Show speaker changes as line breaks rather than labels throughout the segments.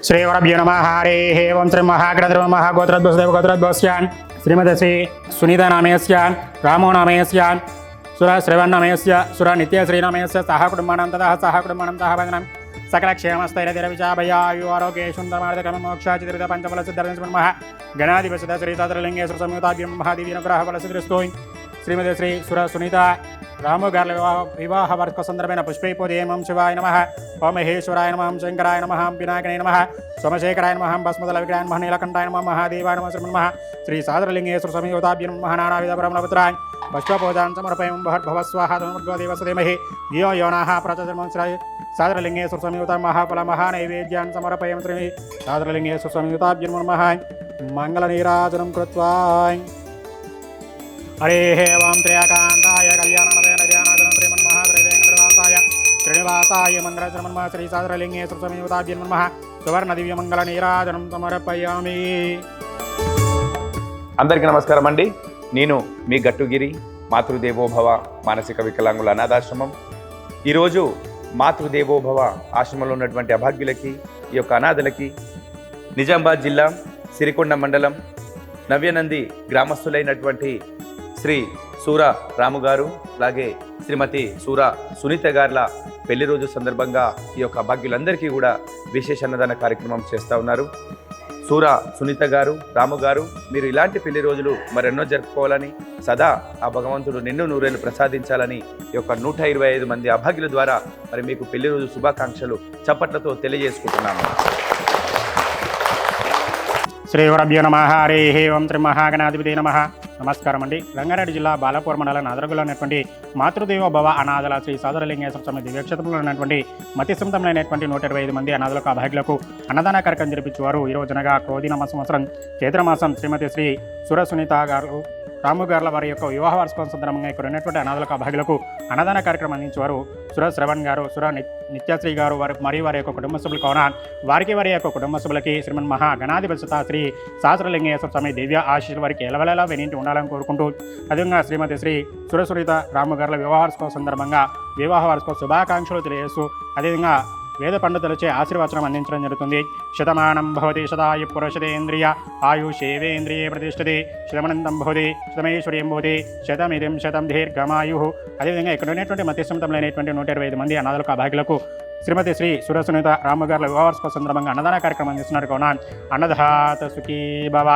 श्रीगुरुभ्यो नमः। हरिः ओं। श्री महागणधर्मः गोत्रद्वसदेव गोत्रद्वस्यान् श्रीमती श्री सुनीता नामयस्यान् रामो नामयस्यान् सुर श्रवण नामयस्य सुर नित्यश्री नामयस्य सह कुटुम्बानां ततः सह कुटुम्बानां सह वदनं सकलक्षेमस्थैर्यविचाभयायु आरोग्ये सुन्दरमार्गकर्ममोक्षाचित्रित पंचफलसिद्धिर्नमः गणाधिपसिद्ध श्रीतात्रलिङ्गे सुरसंयुताभ्यं महादेवीनुग्रहफलसिद्धिस्तोयं श्रीमती श्री सुर सुनीता रामो गार्ल विवाह वर्ष संदर्भेन पुष्पैपोदेयं शिवाय नमः। ओं महेश्वराय नमः। शंकराय नमः। पिनाकिने नमः। सोमशेखराय नमः। भस्मदलविग्रहाय नमः। नीलकण्ठाय नमः। महादेवाय नमः। श्रीमन्मः श्री सादरलिङ्गेश्वर संयुताभ्यं नमः। नानाविध ब्रह्मपुत्राय पुष्पपूजां समर्पयामि। भवस्वाहा देवसदेमहि धियो यो नः प्रचोदयात्। श्री सादरलिङ्गेश्वर संयुता महाफलमहानैवेद्यान् समर्पयामि। श्री सादरलिङ्गेश्वर संयुताभ्यं नमः। मङ्गलनीराजनं कृत्वा हरेः ओं त्र्यकान्ताय कल्याणमदयनध्यानादनं श्रीमन्महादेवेन्द्रवासाय श्रीनिवासाय मङ्गलश्रीमन्मः श्री सादरलिङ्गेश्वर संयुताभ्यं नमः। सुवर्णदिव्यमङ्गलनीराजनं समर्पयामि।
అందరికీ నమస్కారం అండి. నేను మీ గట్టుగిరి మాతృదేవోభవ మానసిక వికలాంగుల అనాథాశ్రమం. ఈరోజు మాతృదేవోభవ ఆశ్రమంలో ఉన్నటువంటి అభాగ్యులకి ఈ యొక్క అనాథలకి నిజామాబాద్ జిల్లా సిరికొండ మండలం నవ్యనంది గ్రామస్తులైనటువంటి శ్రీ సూర రాము గారు అలాగే శ్రీమతి సూర సునీత గార్ల పెళ్లి రోజు సందర్భంగా ఈ యొక్క అభాగ్యులందరికీ కూడా విశేష అన్నదాన కార్యక్రమం చేస్తూ ఉన్నారు. సూర సునీత గారు రాము గారు మీరు ఇలాంటి పెళ్లి రోజులు మరెన్నో జరుపుకోవాలని సదా ఆ భగవంతుడు నిన్ను నూరేళ్ళు ప్రసాదించాలని ఈ యొక్క 125 మంది అభాగ్యుల ద్వారా మరి మీకు పెళ్లి రోజు శుభాకాంక్షలు చప్పట్లతో తెలియజేసుకుంటున్నాను.
శ్రీగురుభ్యో నమః. హరిః ఓం. శ్రీ మహాగణాధిపతే నమః. నమస్కారం అండి. రంగారెడ్డి జిల్లా బాలాపూర్ మండలం నాదరగులో ఉన్నటువంటి మాతృదేవో భవ అనాథల శ్రీ సాదరలింగేశ్వర స్వామి దివ్యక్షేత్రంలో ఉన్నటువంటి మతిసంతమైనటువంటి 125 మంది అనాథలకు అభాగ్యులకు అన్నదాన కార్యక్రమం జరిపించేవారు. ఈ రోజునగా క్రోధినామ సంవత్సరం చైత్రమాసం శ్రీమతి శ్రీ సుర సునీత గారు రాము గార్ల వారి యొక్క వివాహ వార్షికోత్సవం సందర్భంగా ఇక్కడ ఉన్నటువంటి అనాథలకు అభాగ్యులకు అన్నదాన కార్యక్రమం అందించేవారు సుర శ్రవణ్ గారు, సుర నిత్యశ్రీ గారు మరియు వారి యొక్క కుటుంబ సభ్యులు కావున వారికి వారి యొక్క కుటుంబ సభ్యులకి శ్రీమన్ మహా గణాధిపతి శ్రీ సాదరలింగేశ్వర స్వామి దివ్య ఆశీస్సులు వారికి ఎలవెలలా వెనింటి ఉండాలని కోరుకుంటూ అదేవిధంగా శ్రీమతి శ్రీ సుర సునీత రాము గార్ల వివాహ వార్షికోత్సవం సందర్భంగా వివాహ వార్షికోత్సవ శుభాకాంక్షలు తెలియజేస్తూ అదేవిధంగా వేద పండితులచే ఆశీర్వచనం అందించడం జరుగుతుంది. శతమానం భవతి శతాయు పురుషదేంద్రియ ఆయుషేవేంద్రియే ప్రతిష్టతే శతమనంతం భవతి శతమేశ్వర్యం భవతి శతమిదం శతం దీర్ఘమాయు. అదేవిధంగా ఇక్కడ ఉన్నటువంటి మధ్యసంతమైనటువంటి 125 మంది అనాథలకు అభాగ్యులకు శ్రీమతి శ్రీ సురసునీత రామగార్ల వివాహోత్సవ సందర్భంగా అన్నదాన కార్యక్రమం అందిస్తున్నారు కావున అన్నదాత సుఖీ భవ,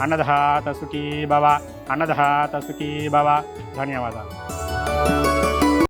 అన్నదాత సుఖీ భవ, అన్నదాత సుఖీ భవ. ధన్యవాదాలు.